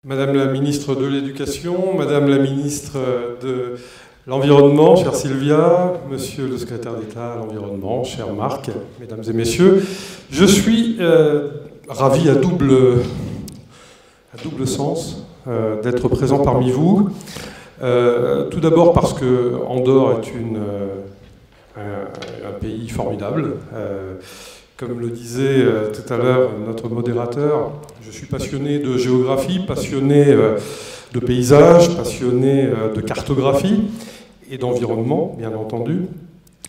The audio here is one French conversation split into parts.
Madame la ministre de l'Éducation, Madame la ministre de l'Environnement, chère Sylvia, Monsieur le secrétaire d'État à l'Environnement, cher Marc, Mesdames et Messieurs, je suis ravi à double sens d'être présent parmi vous. Tout d'abord parce que Andorre est un pays formidable. Comme le disait tout à l'heure notre modérateur, je suis passionné de géographie, passionné de paysages, passionné de cartographie et d'environnement, bien entendu.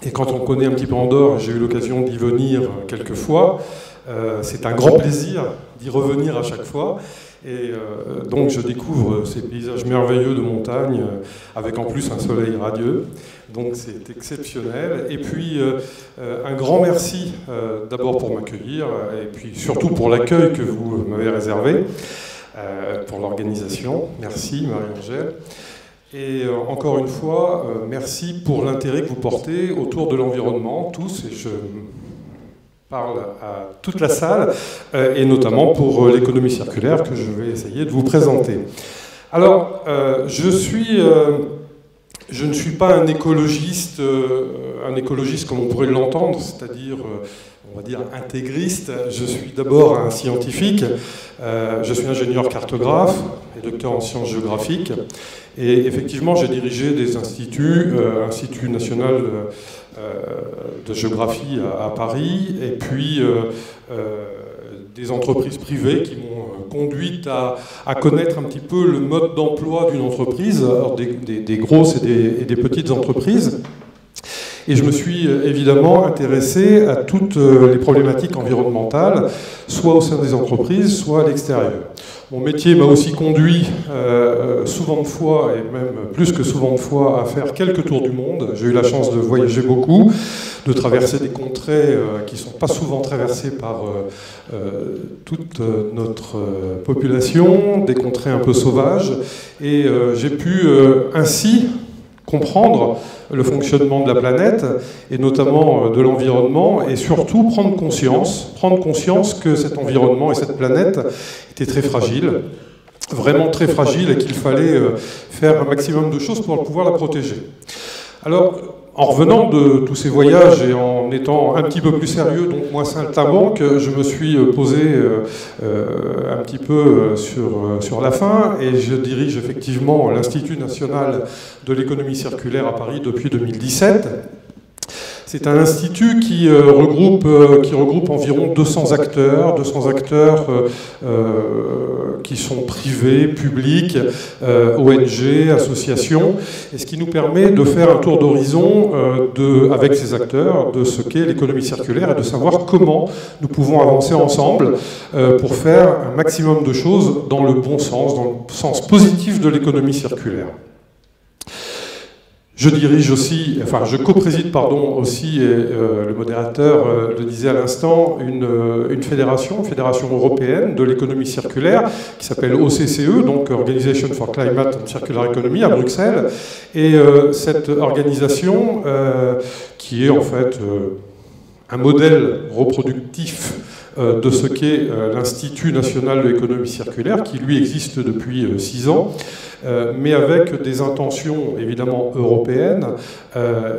Et quand on connaît un petit peu Andorre, j'ai eu l'occasion d'y venir quelques fois, c'est un grand plaisir d'y revenir à chaque fois. Et donc je découvre ces paysages merveilleux de montagne, avec en plus un soleil radieux. Donc c'est exceptionnel. Et puis un grand merci d'abord pour m'accueillir, et puis surtout pour l'accueil que vous m'avez réservé, pour l'organisation. Merci Marie-Angèle. Et encore une fois, merci pour l'intérêt que vous portez autour de l'environnement, tous, et je parle à toute la salle, et notamment pour l'économie circulaire que je vais essayer de vous présenter. Alors, je ne suis pas un écologiste comme on pourrait l'entendre, c'est-à-dire, on va dire, intégriste. Je suis d'abord un scientifique, je suis ingénieur cartographe et docteur en sciences géographiques. Et effectivement, j'ai dirigé des instituts, Institut national de géographie à Paris, et puis des entreprises privées qui m'ont conduite à connaître un petit peu le mode d'emploi d'une entreprise, alors des grosses et des petites entreprises. Et je me suis évidemment intéressé à toutes les problématiques environnementales, soit au sein des entreprises, soit à l'extérieur. Mon métier m'a aussi conduit souvent de fois, et même plus que souvent de fois, à faire quelques tours du monde. J'ai eu la chance de voyager beaucoup, de traverser des contrées qui ne sont pas souvent traversées par toute notre population, des contrées un peu sauvages. Et j'ai pu ainsi comprendre le fonctionnement de la planète, et notamment de l'environnement, et surtout prendre conscience que cet environnement et cette planète étaient très fragiles, vraiment très fragiles, et qu'il fallait faire un maximum de choses pour pouvoir la protéger. Alors, en revenant de tous ces voyages et en étant un petit peu plus sérieux, donc moins saltimbanque, je me suis posé un petit peu sur la fin, et je dirige effectivement l'Institut national de l'économie circulaire à Paris depuis 2017. C'est un institut qui regroupe environ 200 acteurs qui sont privés, publics, ONG, associations, et ce qui nous permet de faire un tour d'horizon avec ces acteurs de ce qu'est l'économie circulaire et de savoir comment nous pouvons avancer ensemble pour faire un maximum de choses dans le bon sens, dans le sens positif de l'économie circulaire. Je dirige aussi, enfin je co-préside aussi, et le modérateur le disait à l'instant, une fédération européenne de l'économie circulaire qui s'appelle OCCE, donc Organisation for Climate and Circular Economy à Bruxelles. Et cette organisation, qui est en fait un modèle reproductif de ce qu'est l'Institut national de l'économie circulaire, qui lui existe depuis 6 ans, mais avec des intentions évidemment européennes,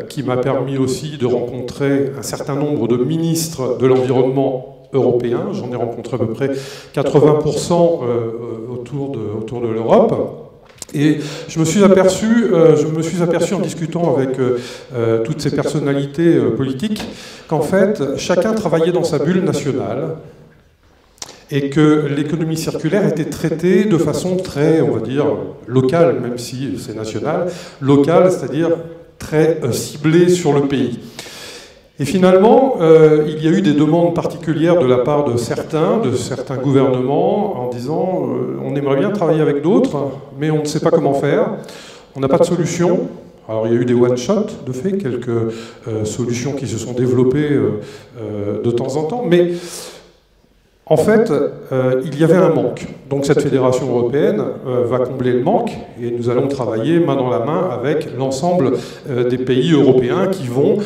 qui m'a permis aussi de rencontrer un certain nombre de ministres de l'environnement européens. J'en ai rencontré à peu près 80% autour de l'Europe. Et je me suis aperçu en discutant avec toutes ces personnalités politiques qu'en fait, chacun travaillait dans sa bulle nationale, et que l'économie circulaire était traitée de façon très, on va dire, locale, même si c'est national, locale, c'est-à-dire très ciblée sur le pays. Et finalement, il y a eu des demandes particulières de la part de certains gouvernements, en disant on aimerait bien travailler avec d'autres, mais on ne sait pas comment faire, on n'a pas de solution. Alors il y a eu des one-shots, de fait, quelques solutions qui se sont développées de temps en temps, mais en fait, il y avait un manque. Donc cette fédération européenne va combler le manque, et nous allons travailler main dans la main avec l'ensemble des pays européens qui vont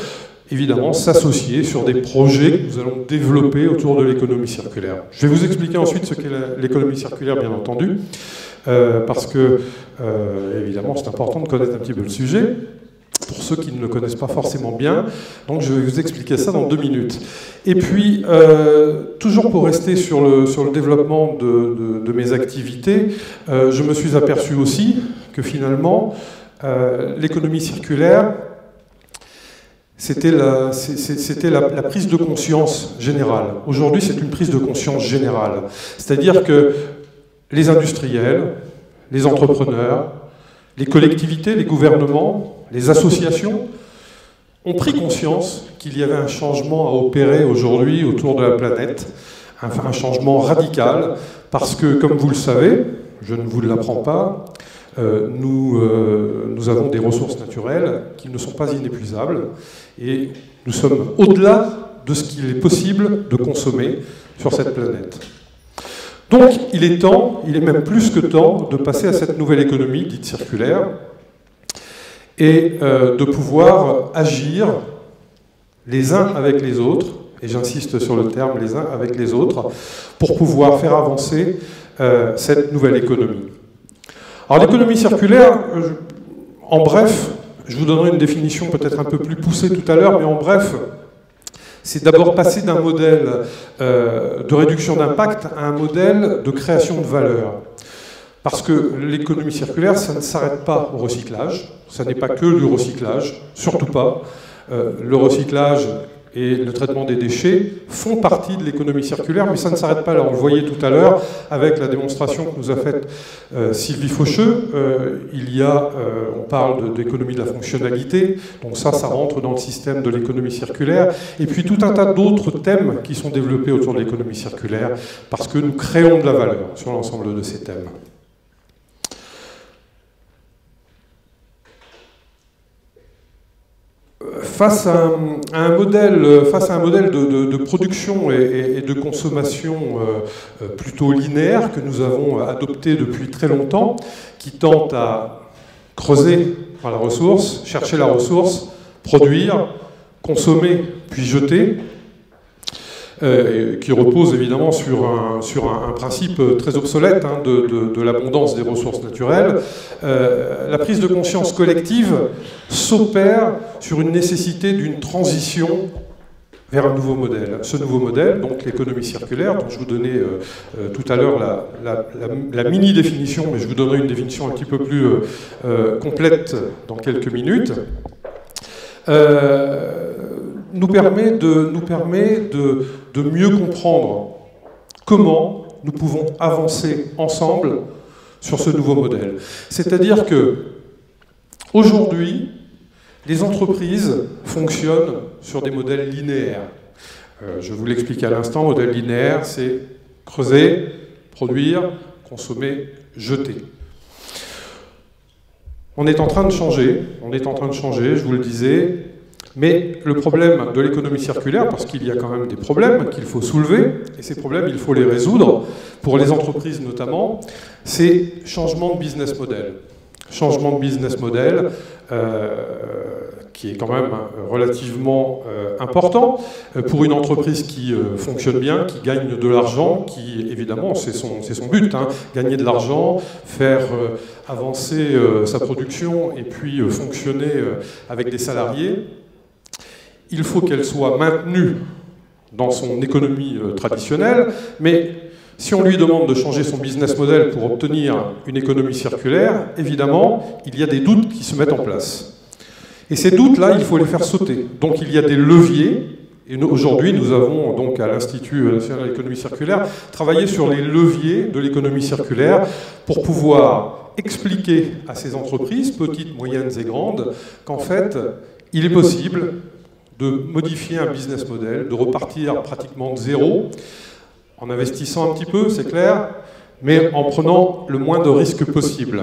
évidemment s'associer sur des projets que nous allons développer autour de l'économie circulaire. Je vais vous expliquer ensuite ce qu'est l'économie circulaire, bien entendu, parce que, évidemment, c'est important de connaître un petit peu le sujet, pour ceux qui ne le connaissent pas forcément bien. Donc je vais vous expliquer ça dans 2 minutes. Et puis, toujours pour rester sur le développement de mes activités, je me suis aperçu aussi que finalement, l'économie circulaire, c'était la prise de conscience générale. Aujourd'hui, c'est une prise de conscience générale. C'est-à-dire que les industriels, les entrepreneurs, les collectivités, les gouvernements, les associations ont pris conscience qu'il y avait un changement à opérer aujourd'hui autour de la planète, un changement radical, parce que, comme vous le savez, je ne vous l'apprends pas, nous avons des ressources naturelles qui ne sont pas inépuisables, et nous sommes au-delà de ce qu'il est possible de consommer sur cette planète. Donc, il est temps, il est même plus que temps, de passer à cette nouvelle économie dite circulaire, et de pouvoir agir les uns avec les autres, et j'insiste sur le terme les uns avec les autres, pour pouvoir faire avancer cette nouvelle économie. Alors l'économie circulaire, en bref, je vous donnerai une définition peut-être un peu plus poussée tout à l'heure, mais en bref, c'est d'abord passer d'un modèle de réduction d'impact à un modèle de création de valeur. Parce que l'économie circulaire, ça ne s'arrête pas au recyclage, ça n'est pas que du recyclage, surtout pas. Le recyclage et le traitement des déchets font partie de l'économie circulaire, mais ça ne s'arrête pas là. On le voyait tout à l'heure avec la démonstration que nous a faite Sylvie Faucheux. On parle d'économie de la fonctionnalité, donc ça rentre dans le système de l'économie circulaire. Et puis tout un tas d'autres thèmes qui sont développés autour de l'économie circulaire, parce que nous créons de la valeur sur l'ensemble de ces thèmes. Face à un modèle de production et de consommation plutôt linéaire que nous avons adopté depuis très longtemps, qui tente à creuser la ressource, chercher la ressource, produire, consommer, puis jeter, qui repose évidemment sur un principe très obsolète de l'abondance des ressources naturelles. La prise de conscience collective s'opère sur une nécessité d'une transition vers un nouveau modèle. Ce nouveau modèle, donc l'économie circulaire, dont je vous donnais tout à l'heure la mini-définition, mais je vous donnerai une définition un petit peu plus complète dans quelques minutes, nous permet de mieux comprendre comment nous pouvons avancer ensemble sur ce nouveau modèle. C'est-à-dire que aujourd'hui, les entreprises fonctionnent sur des modèles linéaires. Je vous l'expliquais à l'instant, modèle linéaire, c'est creuser, produire, consommer, jeter. On est en train de changer, je vous le disais, mais le problème de l'économie circulaire, parce qu'il y a quand même des problèmes qu'il faut soulever, et ces problèmes, il faut les résoudre, pour les entreprises notamment, c'est changement de business model. Changement de business model qui est quand même relativement important pour une entreprise qui fonctionne bien, qui gagne de l'argent, qui évidemment c'est son but, gagner de l'argent, faire avancer sa production et puis fonctionner avec des salariés. Il faut qu'elle soit maintenue dans son économie traditionnelle, mais si on lui demande de changer son business model pour obtenir une économie circulaire, évidemment, il y a des doutes qui se mettent en place. Et ces doutes-là, il faut les faire sauter. Donc il y a des leviers, et aujourd'hui nous avons donc à l'Institut national de l'économie circulaire travaillé sur les leviers de l'économie circulaire pour pouvoir expliquer à ces entreprises, petites, moyennes et grandes, qu'en fait, il est possible de modifier un business model, de repartir pratiquement de zéro, en investissant un petit peu, c'est clair, mais en prenant le moins de risques possible.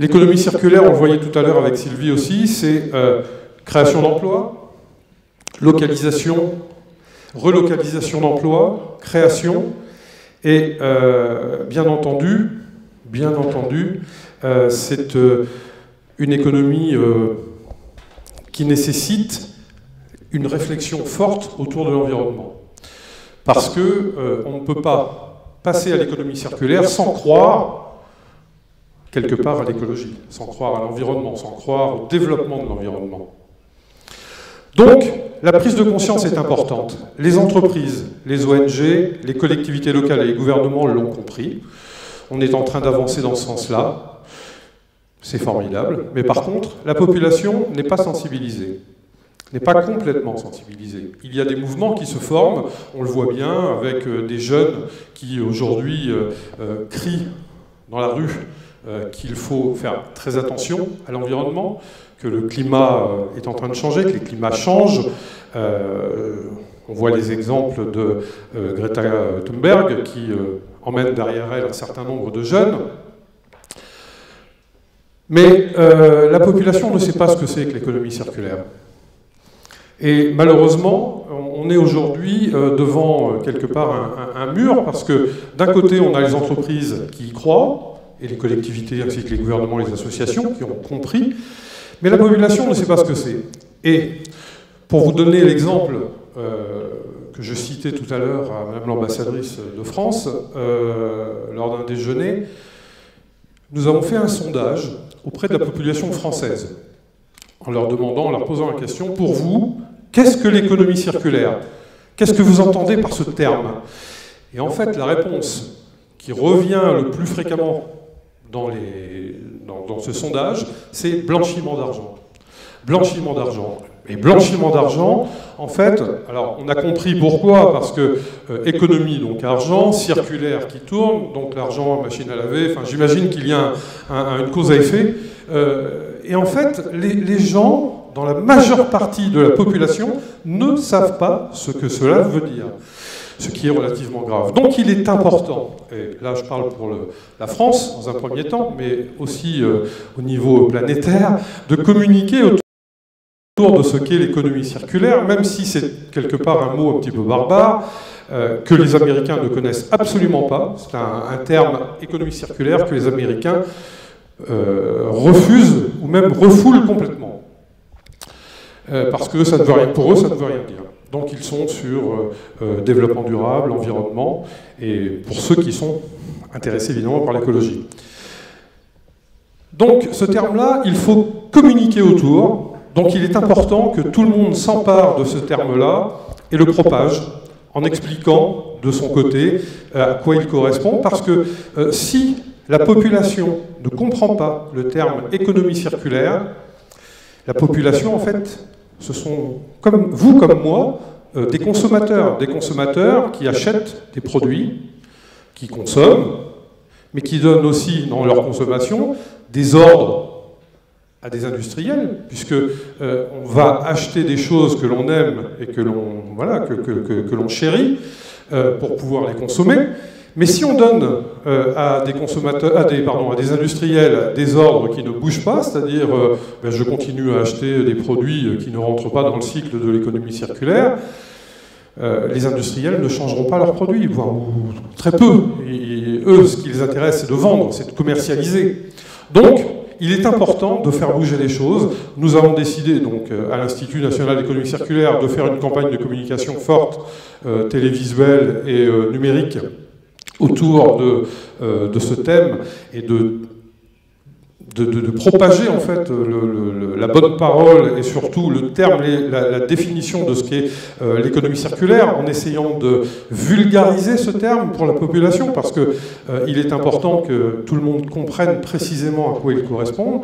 L'économie circulaire, on le voyait tout à l'heure avec Sylvie aussi, c'est création d'emplois, localisation, relocalisation d'emplois, création, et bien entendu, c'est une économie qui nécessite une réflexion forte autour de l'environnement. Parce qu'on ne peut pas passer à l'économie circulaire sans croire quelque part à l'écologie, sans croire à l'environnement, sans croire au développement de l'environnement. Donc, la prise de conscience est importante. Les entreprises, les ONG, les collectivités locales et les gouvernements l'ont compris. On est en train d'avancer dans ce sens-là. C'est formidable. Mais par contre, la population n'est pas sensibilisée, n'est pas complètement sensibilisée. Il y a des mouvements qui se forment, on le voit bien, avec des jeunes qui aujourd'hui crient dans la rue qu'il faut faire très attention à l'environnement, que le climat est en train de changer, que les climats changent. On voit les exemples de Greta Thunberg qui emmène derrière elle un certain nombre de jeunes. Mais la population ne sait pas ce que c'est que l'économie circulaire. Et malheureusement, on est aujourd'hui devant quelque part un mur, parce que d'un côté, on a les entreprises qui y croient, et les collectivités ainsi que les gouvernements, les associations qui ont compris, mais la population ne sait pas ce que c'est. Et pour vous donner l'exemple que je citais tout à l'heure à Madame l'ambassadrice de France, lors d'un déjeuner, nous avons fait un sondage auprès de la population française, en leur demandant, en leur posant la question, pour vous, qu'est-ce que l'économie circulaire? Qu'est-ce que vous entendez par ce terme? Et en fait, la réponse qui revient le plus fréquemment dans ce sondage, c'est blanchiment d'argent. Blanchiment d'argent. Et blanchiment d'argent, en fait, alors on a compris pourquoi, parce que économie, donc argent, circulaire qui tourne, donc l'argent, machine à laver, enfin j'imagine qu'il y a une cause à effet. Et en fait, les gens, dans la majeure partie de la population, ne savent pas ce que cela veut dire. Ce qui est relativement grave. Donc il est important, et là je parle pour la France dans un premier temps, mais aussi au niveau planétaire, de communiquer autour de ce qu'est l'économie circulaire, même si c'est quelque part un mot un petit peu barbare, que les Américains ne connaissent absolument pas. C'est un terme, économie circulaire, que les Américains refusent ou même refoulent complètement. Parce que ça ne veut rien, pour eux, ça ne veut rien dire. Donc ils sont sur développement durable, environnement, et pour ceux qui sont intéressés évidemment par l'écologie. Donc ce terme-là, il faut communiquer autour, donc il est important que tout le monde s'empare de ce terme-là et le propage en expliquant de son côté à quoi il correspond, parce que si la population ne comprend pas le terme économie circulaire, la population en fait, ce sont, comme vous, comme moi, des consommateurs qui achètent des produits, qui consomment, mais qui donnent aussi, dans leur consommation, des ordres à des industriels, puisque on va acheter des choses que l'on aime et que l'on chérit pour pouvoir les consommer. Mais si on donne à des industriels des ordres qui ne bougent pas, c'est-à-dire je continue à acheter des produits qui ne rentrent pas dans le cycle de l'économie circulaire, les industriels ne changeront pas leurs produits, voire très peu. Et eux, ce qui les intéresse, c'est de vendre, c'est de commercialiser. Donc, il est important de faire bouger les choses. Nous avons décidé, donc, à l'Institut national d'économie circulaire, de faire une campagne de communication forte, télévisuelle et numérique, autour de ce thème et de propager en fait la bonne parole et surtout le terme, la définition de ce qu'est l'économie circulaire, en essayant de vulgariser ce terme pour la population, parce que il est important que tout le monde comprenne précisément à quoi il correspond,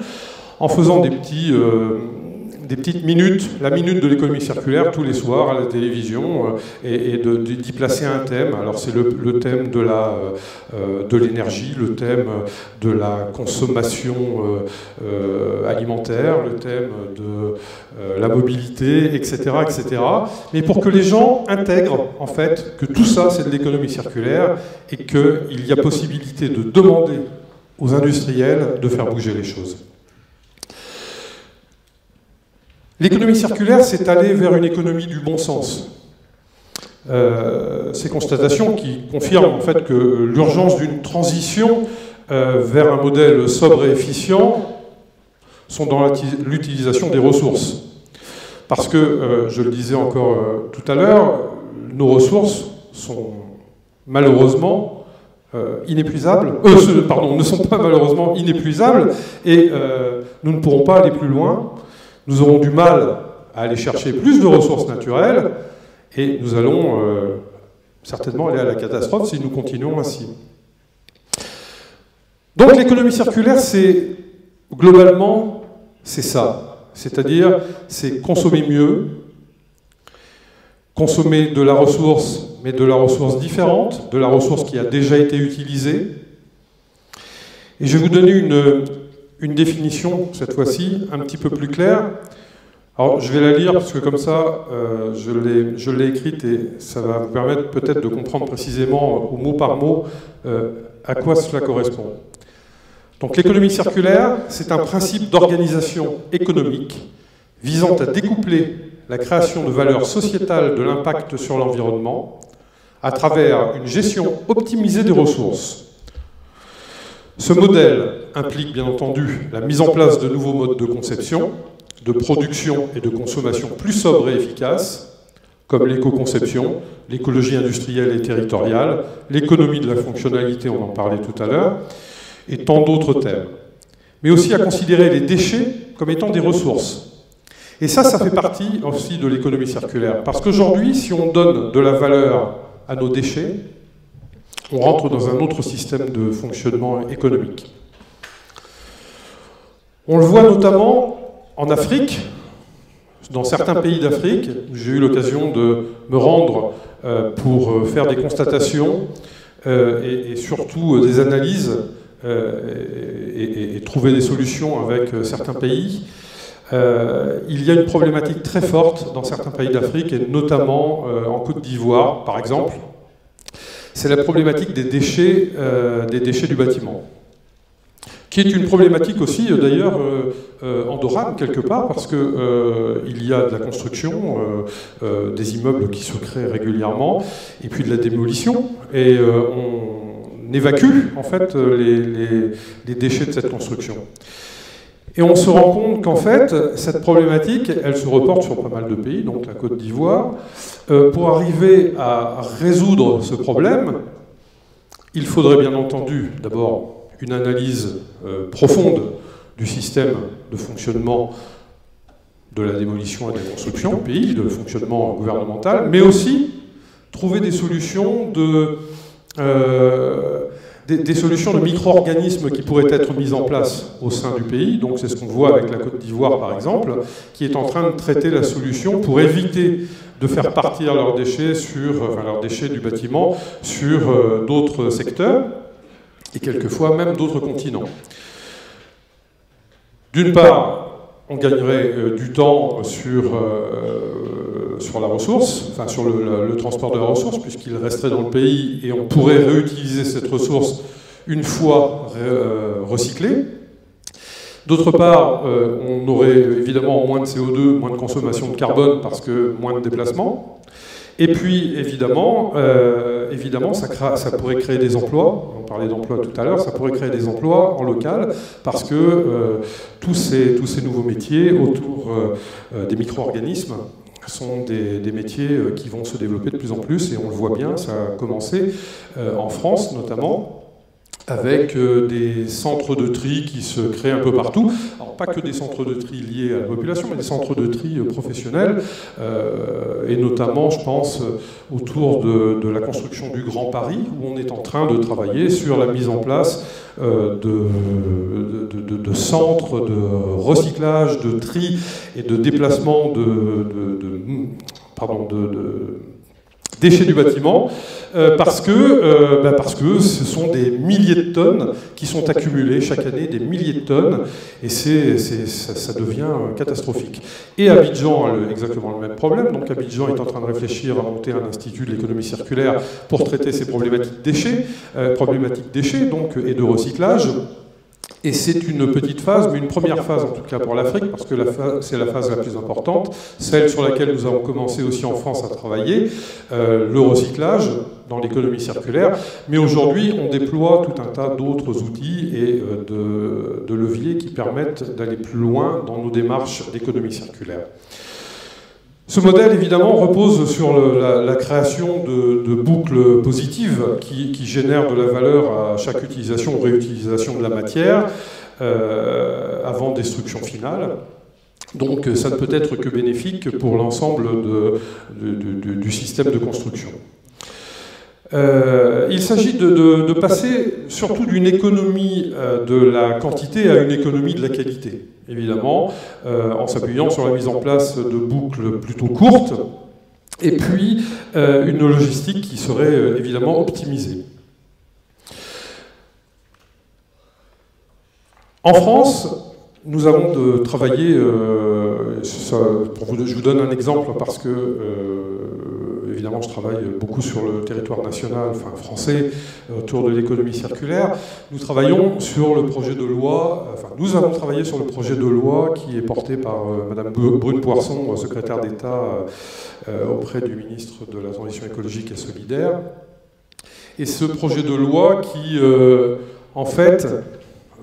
en faisant des petites minutes, la minute de l'économie circulaire tous les soirs à la télévision, et d'y placer un thème. Alors c'est le thème de l'énergie, le thème de la consommation alimentaire, le thème de la mobilité, etc., etc. Mais pour que les gens intègrent en fait que tout ça c'est de l'économie circulaire et qu'il y a possibilité de demander aux industriels de faire bouger les choses. L'économie circulaire, c'est aller vers une économie du bon sens. Ces constatations qui confirment en fait que l'urgence d'une transition vers un modèle sobre et efficient sont dans l'utilisation des ressources. Parce que, je le disais encore tout à l'heure, nos ressources sont malheureusement inépuisables, ne sont pas malheureusement inépuisables, et nous ne pourrons pas aller plus loin. Nous aurons du mal à aller chercher plus de ressources naturelles, et nous allons certainement aller à la catastrophe si nous continuons ainsi. Donc l'économie circulaire, c'est globalement, c'est ça. C'est-à-dire, c'est consommer mieux, consommer de la ressource, mais de la ressource différente, de la ressource qui a déjà été utilisée. Et je vais vous donner une définition, cette fois-ci, un petit peu plus claire. Alors, je vais la lire, parce que comme ça, je l'ai écrite, et ça va vous permettre peut-être de comprendre précisément, au mot par mot, à quoi cela correspond. Donc l'économie circulaire, c'est un principe d'organisation économique visant à découpler la création de valeur sociétale de l'impact sur l'environnement à travers une gestion optimisée des ressources. Ce modèle implique bien entendu la mise en place de nouveaux modes de conception, de production et de consommation plus sobres et efficaces, comme l'éco-conception, l'écologie industrielle et territoriale, l'économie de la fonctionnalité, on en parlait tout à l'heure, et tant d'autres thèmes. Mais aussi à considérer les déchets comme étant des ressources. Et ça fait partie aussi de l'économie circulaire. Parce qu'aujourd'hui, si on donne de la valeur à nos déchets, on rentre dans un autre système de fonctionnement économique. On le voit notamment en Afrique, dans certains pays d'Afrique, où j'ai eu l'occasion de me rendre pour faire des constatations et surtout des analyses et trouver des solutions avec certains pays. Il y a une problématique très forte dans certains pays d'Afrique, et notamment en Côte d'Ivoire, par exemple. C'est la problématique des déchets du bâtiment, qui est une problématique aussi, d'ailleurs, endorane, quelque part, parce qu'il y a de la construction, des immeubles qui se créent régulièrement, et puis de la démolition, et on évacue, en fait, les déchets de cette construction. Et on se rend compte qu'en fait, cette problématique, elle se reporte sur pas mal de pays, donc la Côte d'Ivoire. Pour arriver à résoudre ce problème, il faudrait bien entendu d'abord une analyse profonde du système de fonctionnement de la démolition et de la construction du pays, de fonctionnement gouvernemental, mais aussi trouver des solutions des solutions de micro-organismes qui pourraient être mises en place au sein du pays. Donc c'est ce qu'on voit avec la Côte d'Ivoire, par exemple, qui est en train de traiter la solution pour éviter de faire partir leurs déchets, leurs déchets du bâtiment sur d'autres secteurs, et quelquefois même d'autres continents. D'une part, on gagnerait du temps sur la ressource, enfin sur le transport de la ressource, puisqu'il resterait dans le pays et on pourrait réutiliser cette ressource une fois recyclée. D'autre part, on aurait évidemment moins de CO2, moins de consommation de carbone parce que moins de déplacements. Et puis, évidemment, ça pourrait créer des emplois. On parlait d'emplois tout à l'heure, ça pourrait créer des emplois en local parce que tous ces nouveaux métiers autour des micro-organismes sont des métiers qui vont se développer de plus en plus, et on le voit bien, ça a commencé en France notamment, avec des centres de tri qui se créent un peu partout. Alors, pas que des centres de tri liés à la population, mais des centres de tri professionnels, et notamment, je pense, autour de la construction du Grand Paris, où on est en train de travailler sur la mise en place de centres de recyclage, de tri et de déplacement de déchets du bâtiment, parce que ce sont des milliers de tonnes qui sont accumulées chaque année, des milliers de tonnes, et ça devient catastrophique. Et Abidjan a exactement le même problème. Donc Abidjan est en train de réfléchir à monter un institut de l'économie circulaire pour traiter ces problématiques déchets, donc, et de recyclage. Et c'est une petite phase, mais une première phase en tout cas pour l'Afrique, parce que c'est la phase la plus importante, celle sur laquelle nous avons commencé aussi en France à travailler, le recyclage dans l'économie circulaire. Mais aujourd'hui, on déploie tout un tas d'autres outils et de leviers qui permettent d'aller plus loin dans nos démarches d'économie circulaire. Ce modèle, évidemment, repose sur la création de boucles positives qui génèrent de la valeur à chaque utilisation ou réutilisation de la matière avant destruction finale. Donc ça ne peut être que bénéfique pour l'ensemble du système de construction. Il s'agit de passer surtout d'une économie de la quantité à une économie de la qualité, évidemment, en s'appuyant sur la mise en place de boucles plutôt courtes, et puis une logistique qui serait évidemment optimisée. En France, nous avons travaillé, je vous donne un exemple parce que, évidemment, je travaille beaucoup sur le territoire national, enfin français, autour de l'économie circulaire. Nous travaillons sur le projet de loi, enfin nous avons travaillé sur le projet de loi qui est porté par Madame Brune Poirson, secrétaire d'État auprès du ministre de la Transition écologique et solidaire. Et ce projet de loi qui, en fait,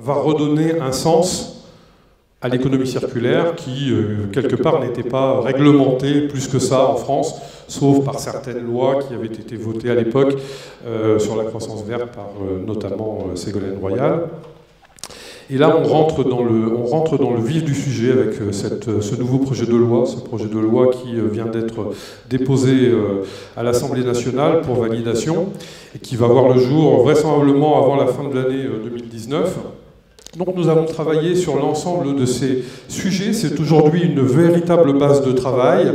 va redonner un sens à l'économie circulaire qui, quelque part, n'était pas réglementée plus que ça en France, sauf par certaines lois qui avaient été votées à l'époque sur la croissance verte par notamment Ségolène Royal. Et là, on rentre dans le vif du sujet avec ce nouveau projet de loi, ce projet de loi qui vient d'être déposé à l'Assemblée nationale pour validation et qui va voir le jour vraisemblablement avant la fin de l'année 2019. Donc nous avons travaillé sur l'ensemble de ces sujets. C'est aujourd'hui une véritable base de travail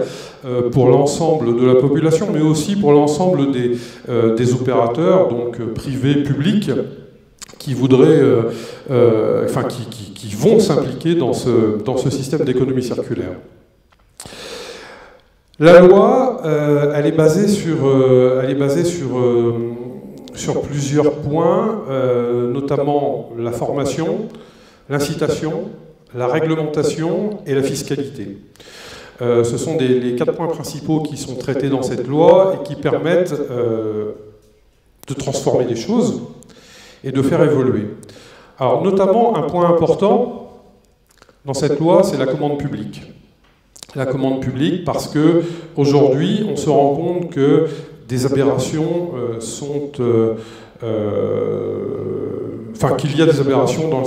pour l'ensemble de la population, mais aussi pour l'ensemble des opérateurs, donc privés, publics, qui voudraient, qui vont s'impliquer dans ce système d'économie circulaire. La loi, elle est basée sur plusieurs points, notamment la formation, l'incitation, la réglementation et la fiscalité. Ce sont les 4 points principaux qui sont traités dans cette loi et qui permettent de transformer les choses et de faire évoluer. Alors, notamment, un point important dans cette loi, c'est la commande publique. La commande publique, parce qu'aujourd'hui, on se rend compte que des aberrations qu'il y a des aberrations dans le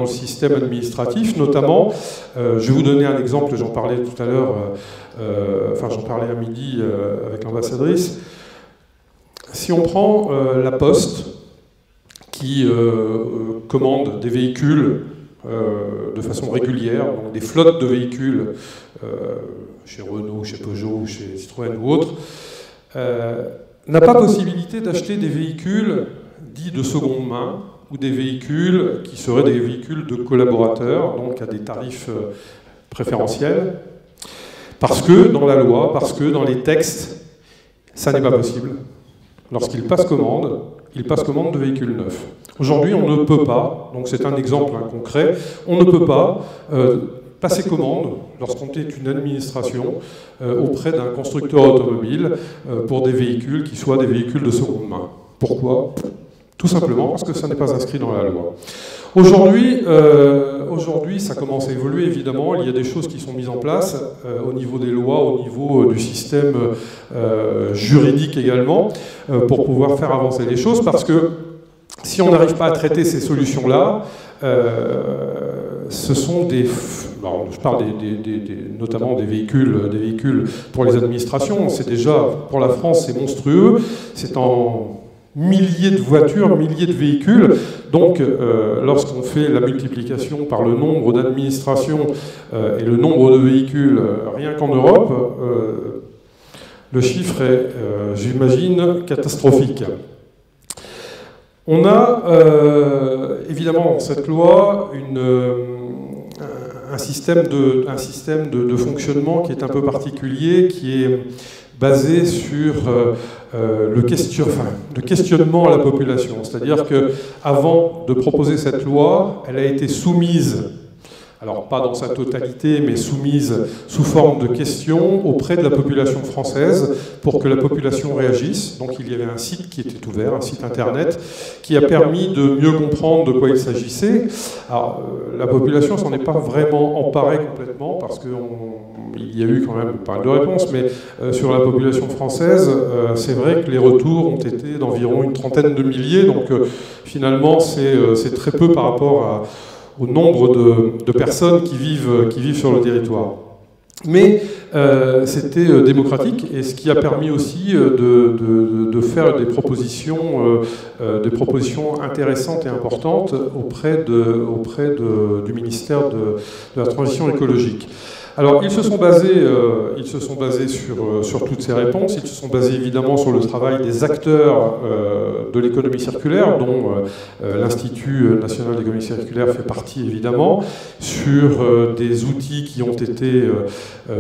système administratif, notamment, je vais vous donner un exemple, j'en parlais tout à l'heure, j'en parlais à midi avec l'ambassadrice. Si on prend la Poste, qui commande des véhicules de façon régulière, donc des flottes de véhicules chez Renault, chez Peugeot, chez Citroën ou autres, n'a pas possibilité d'acheter des véhicules dits de seconde main ou des véhicules qui seraient des véhicules de collaborateurs, donc à des tarifs préférentiels, parce que dans la loi, parce que dans les textes, ça n'est pas possible. Lorsqu'ils passent commande, ils passent commande de véhicules neufs. Aujourd'hui, on ne peut pas, donc c'est un exemple concret, on ne peut pas passer commande, lorsqu'on est une administration, auprès d'un constructeur automobile pour des véhicules qui soient des véhicules de seconde main. Pourquoi ? Tout simplement parce que ça n'est pas inscrit dans la loi. Aujourd'hui, ça commence à évoluer, évidemment. Il y a des choses qui sont mises en place au niveau des lois, au niveau du système juridique également, pour pouvoir faire avancer les choses, parce que si on n'arrive pas à traiter ces solutions-là, ce sont des... Alors, je parle notamment des véhicules pour les administrations. C'est déjà, pour la France, c'est monstrueux. C'est en milliers de voitures, milliers de véhicules. Donc, lorsqu'on fait la multiplication par le nombre d'administrations et le nombre de véhicules, rien qu'en Europe, le chiffre est, j'imagine, catastrophique. On a, évidemment, dans cette loi, un système de fonctionnement qui est un peu particulier, qui est basé sur le questionnement à la population. C'est-à-dire qu'avant de proposer cette loi, elle a été soumise alors pas dans sa totalité, mais soumise sous forme de questions auprès de la population française pour que la population réagisse. Donc il y avait un site qui était ouvert, un site internet, qui a permis de mieux comprendre de quoi il s'agissait. Alors la population s'en est pas vraiment emparée complètement parce qu'il y a eu quand même pas mal de réponses, mais sur la population française, c'est vrai que les retours ont été d'environ une trentaine de milliers, donc finalement c'est très peu par rapport au nombre de personnes qui vivent sur le territoire. Mais c'était démocratique, et ce qui a permis aussi de faire des propositions intéressantes et importantes auprès du ministère de la Transition écologique. Alors, ils se sont basés sur toutes ces réponses. Ils se sont basés évidemment sur le travail des acteurs de l'économie circulaire, dont l'Institut national d'économie circulaire fait partie évidemment, sur des outils qui ont été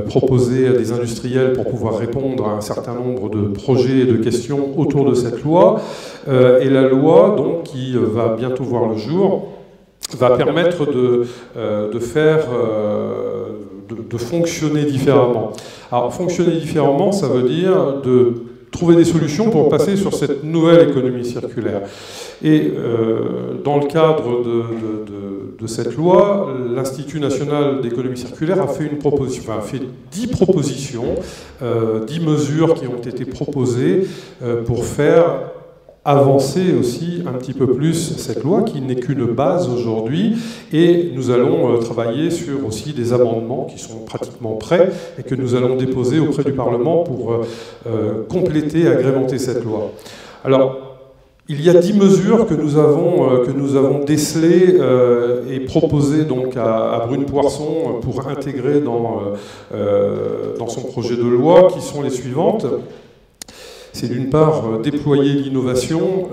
proposés à des industriels pour pouvoir répondre à un certain nombre de projets et de questions autour de cette loi. Et la loi, donc, qui va bientôt voir le jour, va permettre de fonctionner différemment. Alors, fonctionner différemment, ça veut dire de trouver des solutions pour passer sur cette nouvelle économie circulaire. Et dans le cadre de cette loi, l'Institut national d'économie circulaire a fait 10 propositions, 10 mesures qui ont été proposées pour faire avancer aussi un petit peu plus cette loi qui n'est qu'une base aujourd'hui, et nous allons travailler sur aussi des amendements qui sont pratiquement prêts et que nous allons déposer auprès du Parlement pour compléter, agrémenter cette loi. Alors, il y a 10 mesures que nous avons décelées et proposées donc à Brune Poirson pour intégrer dans son projet de loi, qui sont les suivantes. C'est d'une part déployer l'innovation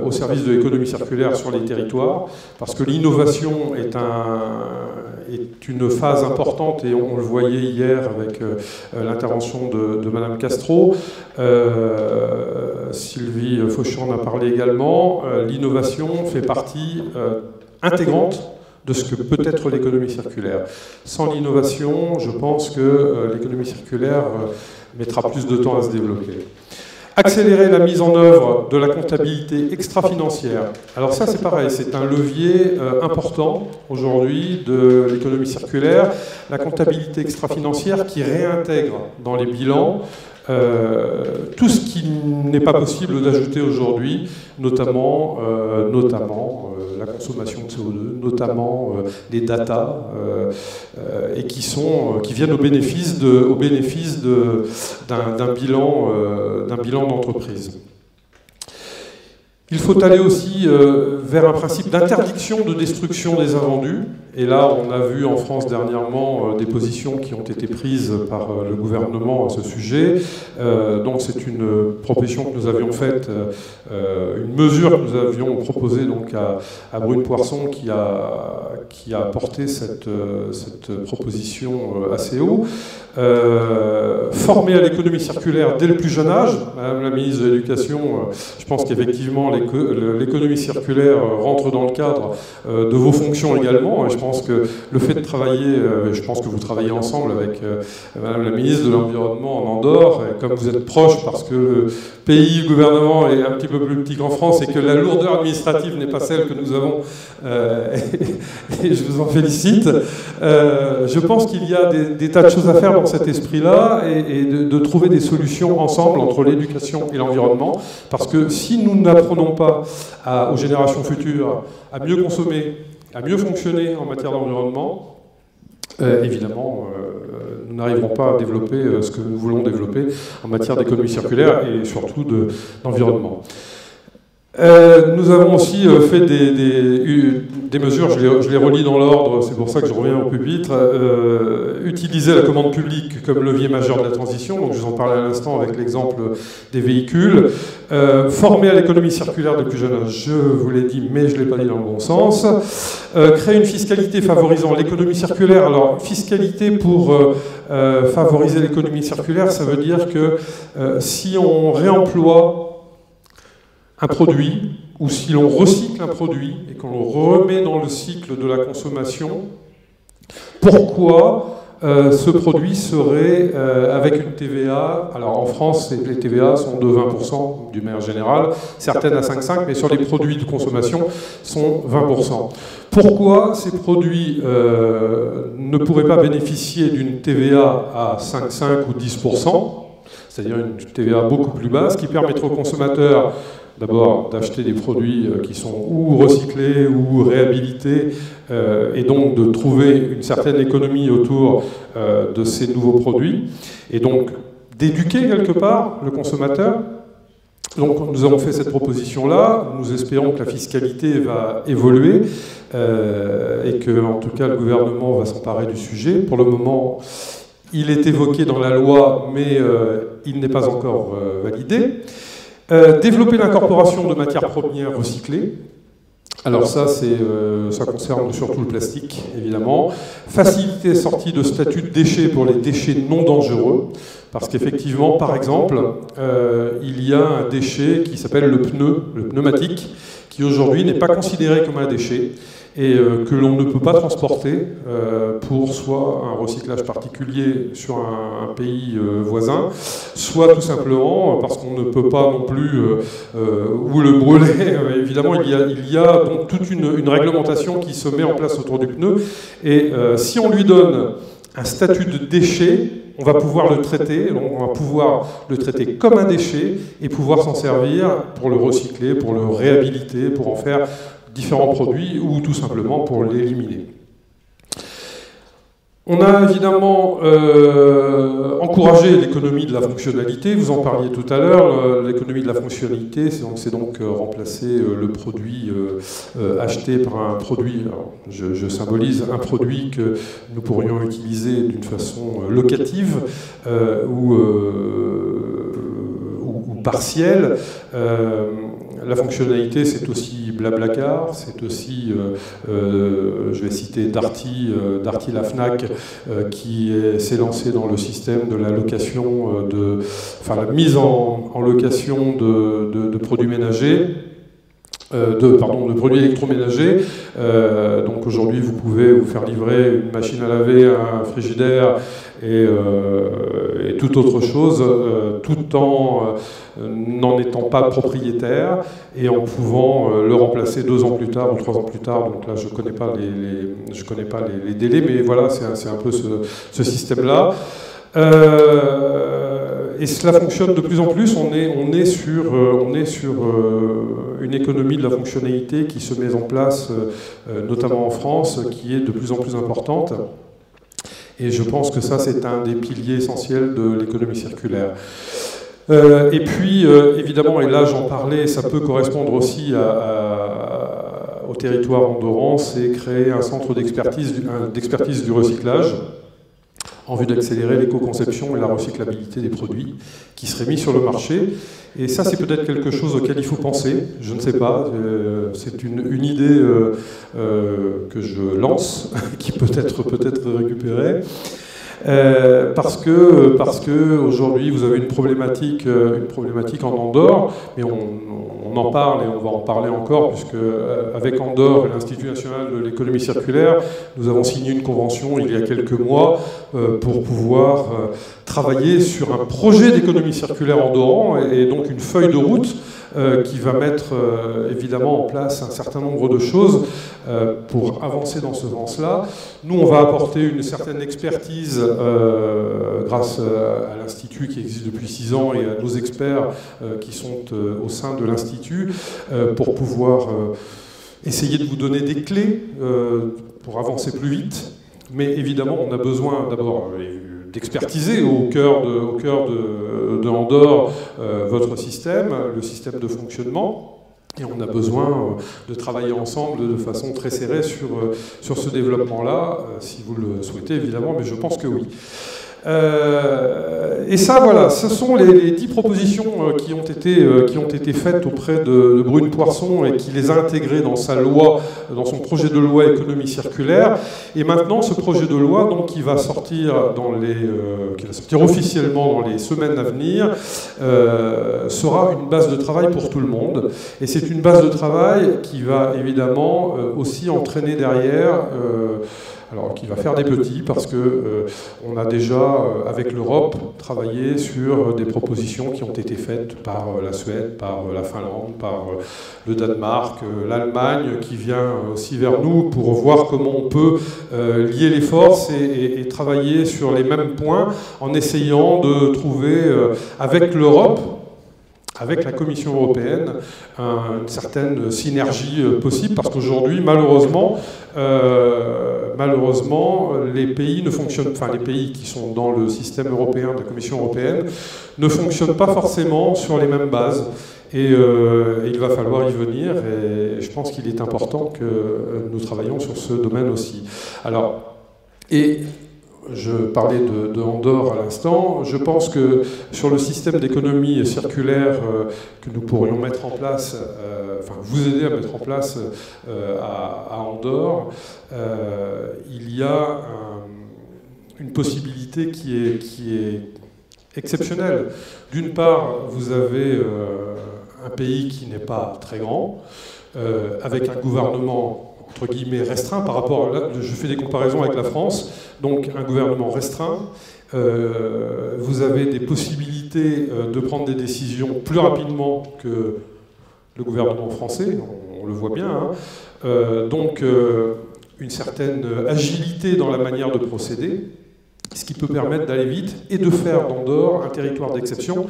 au service de l'économie circulaire sur les territoires, parce que l'innovation est une phase importante, et on le voyait hier avec l'intervention de Madame Castro. Sylvie Fauchon en a parlé également. L'innovation fait partie intégrante de ce que peut être l'économie circulaire. Sans l'innovation, je pense que l'économie circulaire mettra plus de temps à se développer. Accélérer la mise en œuvre de la comptabilité extra-financière. Alors ça, c'est pareil, c'est un levier important aujourd'hui de l'économie circulaire. La comptabilité extra-financière qui réintègre dans les bilans tout ce qui n'est pas possible d'ajouter aujourd'hui, notamment la consommation de CO2, notamment les data, et qui viennent au bénéfice d'un bilan d'entreprise. Il faut aller aussi vers un principe d'interdiction de destruction des invendus. Et là, on a vu en France dernièrement des positions qui ont été prises par le gouvernement à ce sujet. Donc c'est une proposition que nous avions faite, une mesure que nous avions proposée donc à Brune Poirson, qui a porté cette proposition assez haut. Former à l'économie circulaire dès le plus jeune âge. Madame la ministre de l'Éducation, je pense qu'effectivement l'économie circulaire rentre dans le cadre de vos fonctions également. Et je pense que le fait de travailler, je pense que vous travaillez ensemble avec Madame la ministre de l'Environnement en Andorre, et comme vous êtes proches parce que le pays, le gouvernement est un petit peu plus petit qu'en France et que la lourdeur administrative n'est pas celle que nous avons, et je vous en félicite, je pense qu'il y a des tas de choses à faire dans cet esprit-là, et de trouver des solutions ensemble entre l'éducation et l'environnement, parce que si nous n'apprenons pas aux générations futures à mieux consommer, à mieux fonctionner en matière d'environnement, évidemment, nous n'arriverons pas à développer ce que nous voulons développer en matière d'économie circulaire et surtout d'environnement. Nous avons aussi fait des mesures, je les relis dans l'ordre, c'est pour ça que je reviens au pupitre. Utiliser la commande publique comme levier majeur de la transition, donc je vous en parlais à l'instant avec l'exemple des véhicules. Former à l'économie circulaire depuis jeune âge, je vous l'ai dit, mais je ne l'ai pas dit dans le bon sens. Créer une fiscalité favorisant l'économie circulaire. Alors, fiscalité pour favoriser l'économie circulaire, ça veut dire que si on réemploie un produit, ou si l'on recycle un produit et qu'on le remet dans le cycle de la consommation, Pourquoi ce produit serait avec une TVA, alors en France les TVA sont de 20% d'une manière générale, certaines à 5,5, mais sur les produits de consommation sont 20%. Pourquoi ces produits ne pourraient pas bénéficier d'une TVA à 5,5 ou 10%, c'est-à-dire une TVA beaucoup plus basse, qui permettrait aux consommateurs d'abord d'acheter des produits qui sont ou recyclés ou réhabilités et donc de trouver une certaine économie autour de ces nouveaux produits et donc d'éduquer quelque part le consommateur. Donc nous avons fait cette proposition-là, nous espérons que la fiscalité va évoluer et que en tout cas le gouvernement va s'emparer du sujet. Pour le moment, il est évoqué dans la loi, mais il n'est pas encore validé. Développer l'incorporation de matières premières recyclées. Alors ça, ça concerne surtout le plastique, évidemment. Faciliter la sortie de statut de déchets pour les déchets non dangereux. Parce qu'effectivement, par exemple, il y a un déchet qui s'appelle le pneumatique, qui aujourd'hui n'est pas considéré comme un déchet et que l'on ne peut pas transporter pour soit un recyclage particulier sur un pays voisin, soit tout simplement parce qu'on ne peut pas non plus ou le brûler. Évidemment, il y a donc toute une réglementation qui se met en place autour du pneu, et si on lui donne un statut de déchet, on va pouvoir le traiter, comme un déchet et pouvoir s'en servir pour le recycler, pour le réhabiliter, pour en faire différents produits ou tout simplement pour l'éliminer. On a évidemment encouragé l'économie de la fonctionnalité, vous en parliez tout à l'heure, l'économie de la fonctionnalité, c'est donc remplacer le produit acheté par un produit, alors je symbolise un produit que nous pourrions utiliser d'une façon locative ou partielle. La fonctionnalité, c'est aussi Blablacar, c'est aussi, je vais citer Darty la Fnac, qui s'est lancé dans le système de la location, la mise en location de produits ménagers. De produits électroménagers. Donc aujourd'hui, vous pouvez vous faire livrer une machine à laver, un frigidaire et toute autre chose, tout en n'en étant pas propriétaire et en pouvant le remplacer 2 ans plus tard ou 3 ans plus tard. Donc là, je connais pas les délais, mais voilà, c'est un peu ce système-là. Et cela fonctionne de plus en plus. On est sur une économie de la fonctionnalité qui se met en place, notamment en France, qui est de plus en plus importante. Et je pense que ça, c'est un des piliers essentiels de l'économie circulaire. Et puis, évidemment, et là j'en parlais, ça peut correspondre aussi au territoire andorran, c'est créer un centre d'expertise du recyclage, en vue d'accélérer l'éco-conception et la recyclabilité des produits qui seraient mis sur le marché. Et ça, c'est peut-être quelque chose auquel il faut penser, je ne sais pas, c'est une idée que je lance, qui peut être récupérée. Parce que aujourd'hui vous avez une problématique en Andorre, mais on en parle et on va en parler encore, puisque avec Andorre et l'Institut national de l'économie circulaire, nous avons signé une convention il y a quelques mois pour pouvoir travailler sur un projet d'économie circulaire andorran et donc une feuille de route qui va mettre évidemment en place un certain nombre de choses pour avancer dans ce sens-là. Nous, on va apporter une certaine expertise grâce à l'Institut qui existe depuis 6 ans et à nos experts qui sont au sein de l'Institut pour pouvoir essayer de vous donner des clés pour avancer plus vite. Mais évidemment, on a besoin d'abord d'expertiser au cœur de Andorre votre système, le système de fonctionnement. Et on a besoin de travailler ensemble de façon très serrée sur ce développement-là, si vous le souhaitez évidemment, mais je pense que oui. Et ça, voilà, ce sont les 10 propositions qui ont été faites auprès de Brune Poirson et qui les a intégrées dans sa loi, dans son projet de loi économie circulaire. Et maintenant, ce projet de loi, donc, qui va sortir officiellement dans les semaines à venir, sera une base de travail pour tout le monde. Et c'est une base de travail qui va évidemment aussi entraîner derrière Alors, qui va faire des petits parce que on a déjà, avec l'Europe, travaillé sur des propositions qui ont été faites par la Suède, par la Finlande, par le Danemark, l'Allemagne, qui vient aussi vers nous pour voir comment on peut lier les forces et travailler sur les mêmes points en essayant de trouver, avec l'Europe, avec la Commission européenne, une certaine synergie possible, parce qu'aujourd'hui, malheureusement, les pays ne fonctionnent, enfin les pays qui sont dans le système européen de la Commission européenne ne fonctionnent pas forcément sur les mêmes bases. Et il va falloir y venir, et je pense qu'il est important que nous travaillions sur ce domaine aussi. Alors, et je parlais de Andorre à l'instant. Je pense que sur le système d'économie circulaire que nous pourrions mettre en place, enfin vous aider à mettre en place à Andorre, il y a une possibilité qui est exceptionnelle. D'une part, vous avez un pays qui n'est pas très grand, avec un gouvernement entre guillemets restreint par rapport, là, je fais des comparaisons avec la France, donc un gouvernement restreint, vous avez des possibilités de prendre des décisions plus rapidement que le gouvernement français, on le voit bien, hein. Donc une certaine agilité dans la manière de procéder, ce qui peut permettre d'aller vite et de faire d'Andorre un territoire d'exception,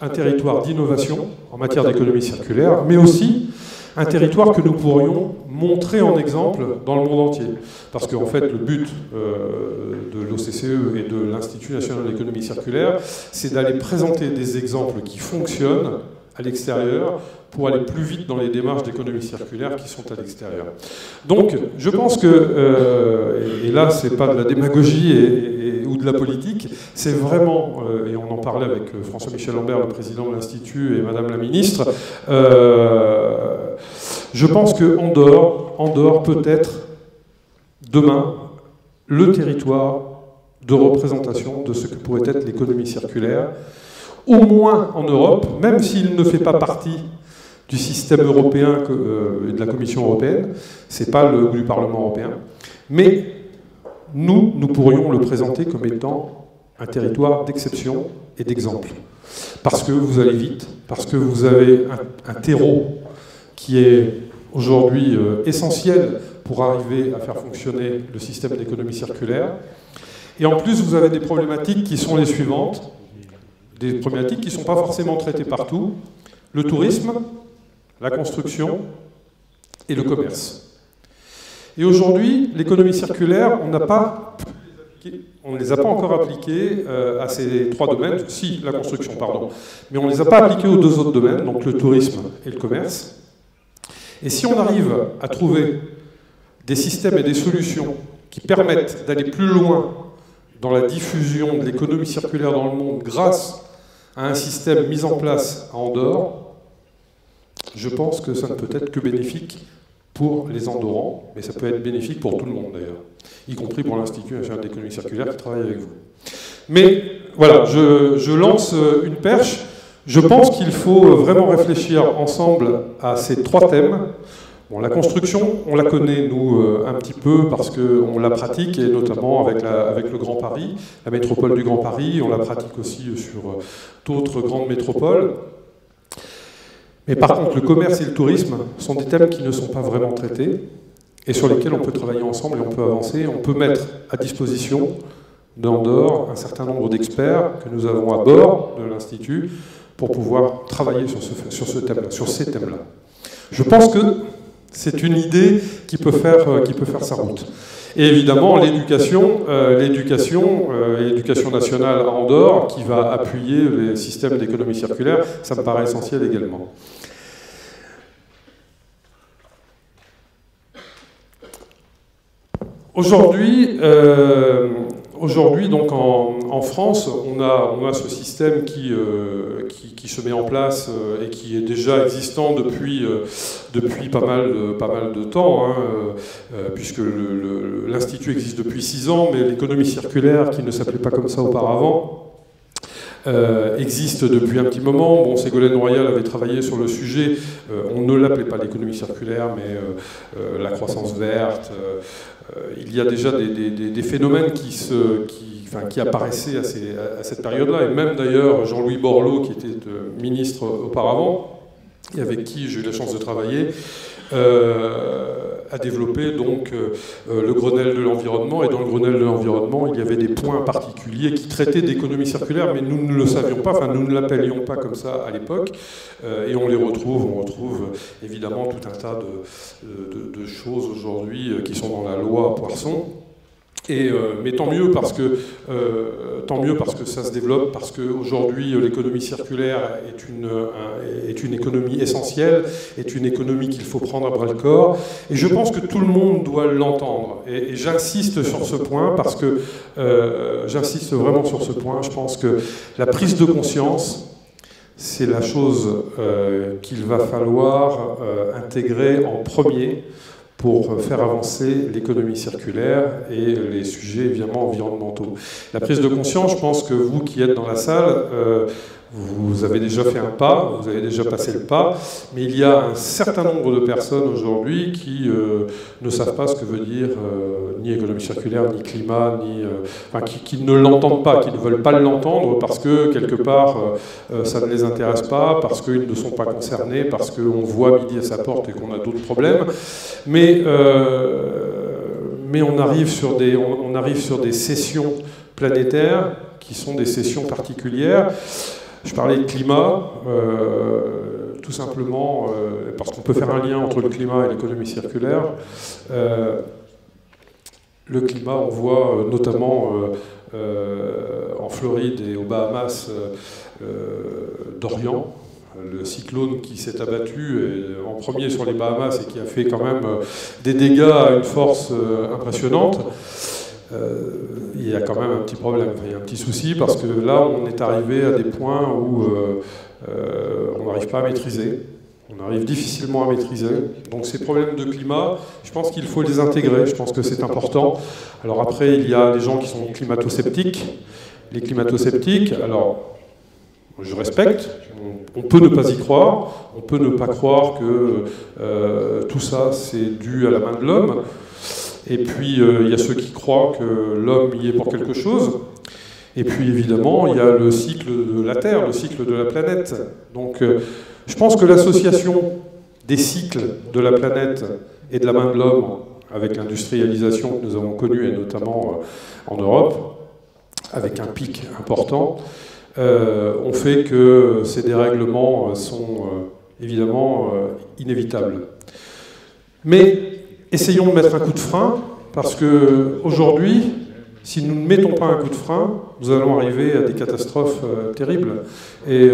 un territoire d'innovation en matière d'économie circulaire, mais aussi un territoire que nous pourrions montrer en exemple dans le monde entier. Parce qu'en fait, le but de l'OCCE et de l'Institut national de l'économie circulaire, c'est d'aller présenter des exemples qui fonctionnent à l'extérieur pour aller plus vite dans les démarches d'économie circulaire qui sont à l'extérieur. Donc, je pense que, et là, c'est pas de la démagogie ou de la politique, c'est vraiment, et on en parlait avec François-Michel Lambert, le président de l'Institut, et Madame la Ministre, je pense que Andorre peut être, demain, le territoire de représentation de ce que pourrait être l'économie circulaire, au moins en Europe, même s'il ne fait pas partie du système européen et de la Commission européenne, c'est pas du Parlement européen, mais nous pourrions le présenter comme étant un territoire d'exception et d'exemple. Parce que vous allez vite, parce que vous avez un terreau qui est aujourd'hui essentiel pour arriver à faire fonctionner le système d'économie circulaire. Et en plus, vous avez des problématiques qui sont les suivantes, des problématiques qui ne sont pas forcément traitées partout, le tourisme, la construction et le commerce. Et aujourd'hui, l'économie circulaire, on ne les a pas encore appliquées à ces trois domaines, si, la construction, pardon, mais on ne les a pas appliquées aux deux autres domaines, donc le tourisme et le commerce. Et si on arrive à trouver des systèmes et des solutions qui permettent d'aller plus loin dans la diffusion de l'économie circulaire dans le monde grâce à un système mis en place à Andorre, je pense que ça ne peut être que bénéfique pour les Andorrans, mais ça peut être bénéfique pour tout le monde d'ailleurs, y compris pour l'Institut national d'économie circulaire qui travaille avec vous. Mais voilà, je lance une perche. Je pense qu'il faut vraiment réfléchir ensemble à ces trois thèmes. Bon, la construction, on la connaît, nous, un petit peu, parce qu'on la pratique, et notamment avec le Grand Paris, la métropole du Grand Paris, on la pratique aussi sur d'autres grandes métropoles. Mais par contre, le commerce et le tourisme sont des thèmes qui ne sont pas vraiment traités, et sur lesquels on peut travailler ensemble et on peut avancer. On peut mettre à disposition d'Andorre un certain nombre d'experts que nous avons à bord de l'Institut pour pouvoir travailler sur ces thèmes-là. Je pense que c'est une idée qui peut faire sa route. Et évidemment, l'éducation nationale à Andorre, qui va appuyer les systèmes d'économie circulaire, ça me paraît essentiel également. Aujourd'hui, donc en France, on a ce système qui se met en place et qui est déjà existant depuis pas mal de temps, hein, puisque l'Institut existe depuis 6 ans, mais l'économie circulaire, qui ne s'appelait pas comme ça auparavant, existe depuis un petit moment. Bon, Ségolène Royal avait travaillé sur le sujet. On ne l'appelait pas l'économie circulaire, mais la croissance verte. Il y a déjà des phénomènes qui apparaissaient à cette période-là. Et même d'ailleurs, Jean-Louis Borloo, qui était ministre auparavant, et avec qui j'ai eu la chance de travailler, a développé donc le Grenelle de l'environnement. Et dans le Grenelle de l'environnement, il y avait des points particuliers qui traitaient d'économie circulaire, mais nous ne le savions pas, enfin nous ne l'appelions pas comme ça à l'époque. Et on les retrouve, évidemment tout un tas de choses aujourd'hui qui sont dans la loi Poisson. Mais tant mieux parce que ça se développe, parce qu'aujourd'hui l'économie circulaire est une économie essentielle, est une économie qu'il faut prendre à bras-le-corps. Et je pense que tout le monde doit l'entendre. Et j'insiste sur ce point parce que j'insiste vraiment sur ce point. Je pense que la prise de conscience, c'est la chose qu'il va falloir intégrer en premier pour faire avancer l'économie circulaire et les sujets évidemment environnementaux. La prise de conscience, je pense que vous qui êtes dans la salle, vous avez déjà fait un pas, vous avez déjà passé le pas, mais il y a un certain nombre de personnes aujourd'hui qui ne savent pas ce que veut dire ni économie circulaire, ni climat, qui ne l'entendent pas, qui ne veulent pas l'entendre parce que quelque part ça ne les intéresse pas, parce qu'ils ne sont pas concernés, parce qu'on voit midi à sa porte et qu'on a d'autres problèmes. Mais on arrive sur des sessions planétaires qui sont des sessions particulières. Je parlais de climat, tout simplement parce qu'on peut faire un lien entre le climat et l'économie circulaire. Le climat, on voit notamment en Floride et aux Bahamas d'Orient, le cyclone qui s'est abattu en premier sur les Bahamas et qui a fait quand même des dégâts à une force impressionnante. Il y a quand même un petit problème, il y a un petit souci, parce que là, on est arrivé à des points où on n'arrive pas à maîtriser. On arrive difficilement à maîtriser. Donc ces problèmes de climat, je pense qu'il faut les intégrer, je pense que c'est important. Alors après, il y a des gens qui sont climato-sceptiques. Les climato-sceptiques, alors je respecte, on peut ne pas y croire, on peut ne pas croire que tout ça c'est dû à la main de l'homme. Et puis, il y a ceux qui croient que l'homme y est pour quelque chose. Et puis, évidemment, il y a le cycle de la Terre, le cycle de la planète. Donc, je pense que l'association des cycles de la planète et de la main de l'homme, avec l'industrialisation que nous avons connue, et notamment en Europe, avec un pic important, ont fait que ces dérèglements sont évidemment inévitables. Mais essayons de mettre un coup de frein, parce qu'aujourd'hui, si nous ne mettons pas un coup de frein, nous allons arriver à des catastrophes terribles. Et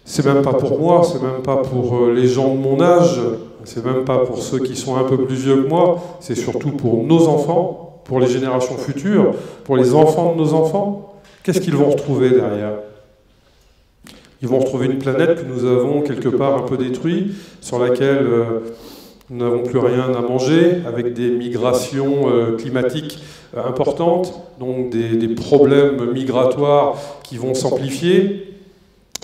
c'est même pas pour moi, c'est même pas pour les gens de mon âge, c'est même pas pour ceux qui sont un peu plus vieux que moi, c'est surtout pour nos enfants, pour les générations futures, pour les enfants de nos enfants. Qu'est-ce qu'ils vont retrouver derrière ? Ils vont retrouver une planète que nous avons quelque part un peu détruite, sur laquelle nous n'avons plus rien à manger, avec des migrations climatiques importantes, donc des problèmes migratoires qui vont s'amplifier.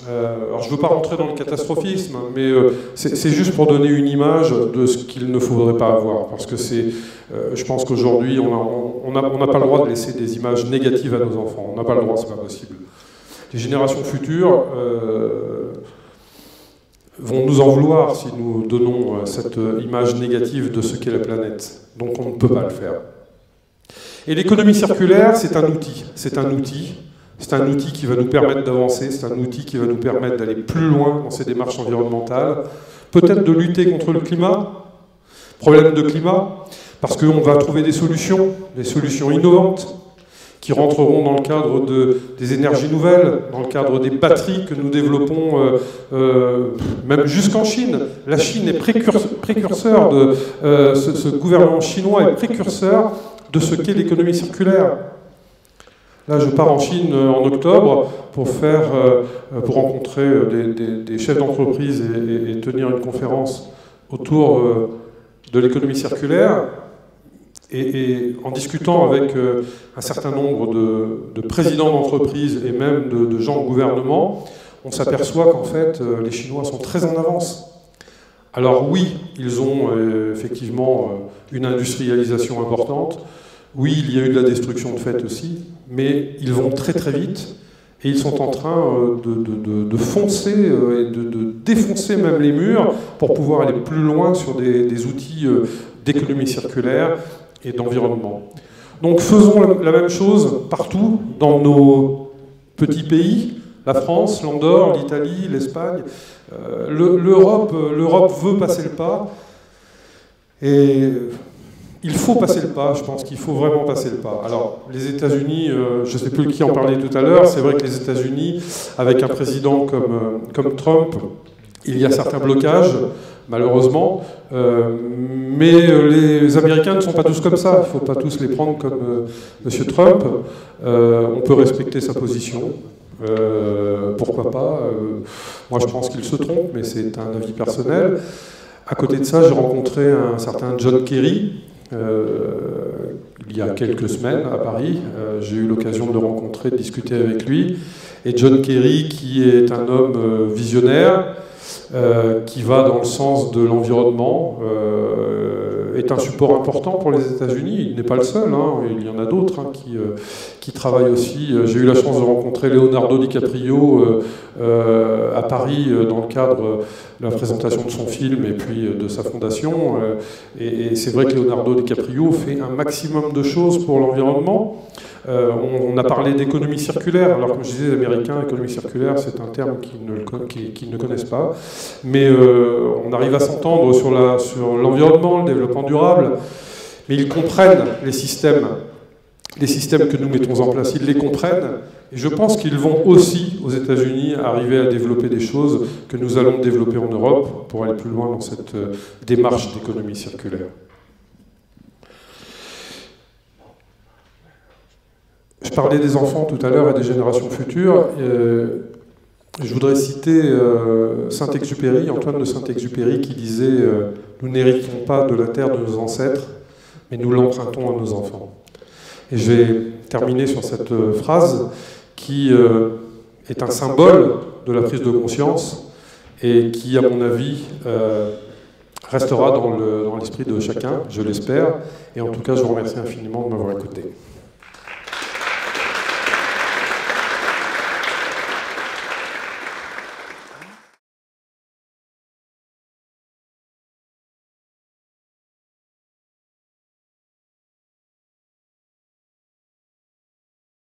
Alors je ne veux pas rentrer dans le catastrophisme, mais c'est juste pour donner une image de ce qu'il ne faudrait pas avoir, parce que je pense qu'aujourd'hui, on n'a pas le droit de laisser des images négatives à nos enfants. On n'a pas le droit, c'est pas possible. Les générations futures vont nous en vouloir si nous donnons cette image négative de ce qu'est la planète. Donc on ne peut pas le faire. Et l'économie circulaire, c'est un outil. C'est un outil. C'est un outil qui va nous permettre d'avancer, c'est un outil qui va nous permettre d'aller plus loin dans ces démarches environnementales, peut-être de lutter contre le climat, problème de climat, parce qu'on va trouver des solutions innovantes, qui rentreront dans le cadre des énergies nouvelles, dans le cadre des batteries que nous développons, même jusqu'en Chine. La Chine est précurseur de... ce gouvernement chinois est précurseur de ce qu'est l'économie circulaire. Là, je pars en Chine en octobre pour rencontrer des chefs d'entreprise et tenir une conférence autour de l'économie circulaire. Et en discutant avec un certain nombre de présidents d'entreprises et même de gens au gouvernement, on s'aperçoit qu'en fait, les Chinois sont très en avance. Alors oui, ils ont effectivement une industrialisation importante. Oui, il y a eu de la destruction de fait aussi, mais ils vont très très vite et ils sont en train de foncer et de défoncer même les murs pour pouvoir aller plus loin sur des outils d'économie circulaire et d'environnement. Donc faisons la même chose partout dans nos petits pays, la France, l'Andorre, l'Italie, l'Espagne. L'Europe veut passer le pas, et il faut passer le pas, je pense qu'il faut vraiment passer le pas. Alors, les États-Unis, je ne sais plus qui en parlait tout à l'heure, c'est vrai que les États-Unis, avec un président comme Trump, il y a certains blocages, malheureusement, mais les Américains ne sont pas tous comme ça, il ne faut pas tous les prendre comme M. Trump. On peut respecter sa position. Pourquoi pas moi je pense qu'il se trompe, mais c'est un avis personnel. À côté de ça, j'ai rencontré un certain John Kerry il y a quelques semaines à Paris. J'ai eu l'occasion de le rencontrer, de discuter avec lui. Et John Kerry, qui est un homme visionnaire, qui va dans le sens de l'environnement, est un support important pour les États-Unis. Il n'est pas le seul, hein. Il y en a d'autres qui travaillent aussi. J'ai eu la chance de rencontrer Leonardo DiCaprio à Paris dans le cadre de la présentation de son film et puis de sa fondation. Et c'est vrai que Leonardo DiCaprio fait un maximum de choses pour l'environnement. On a parlé d'économie circulaire, alors comme je disais, les Américains, économie circulaire, c'est un terme qu'ils ne connaissent pas. Mais on arrive à s'entendre sur l'environnement, le développement durable. Mais ils comprennent les systèmes que nous mettons en place, ils les comprennent. Et je pense qu'ils vont aussi, aux États-Unis, arriver à développer des choses que nous allons développer en Europe pour aller plus loin dans cette démarche d'économie circulaire. Je parlais des enfants tout à l'heure et des générations futures. Je voudrais citer Saint-Exupéry, Antoine de Saint-Exupéry, qui disait « Nous n'héritons pas de la terre de nos ancêtres, mais nous l'empruntons à nos enfants ». Et je vais terminer sur cette phrase qui est un symbole de la prise de conscience et qui, à mon avis, restera dans l'esprit de chacun, je l'espère. Et en tout cas, je vous remercie infiniment de m'avoir écouté.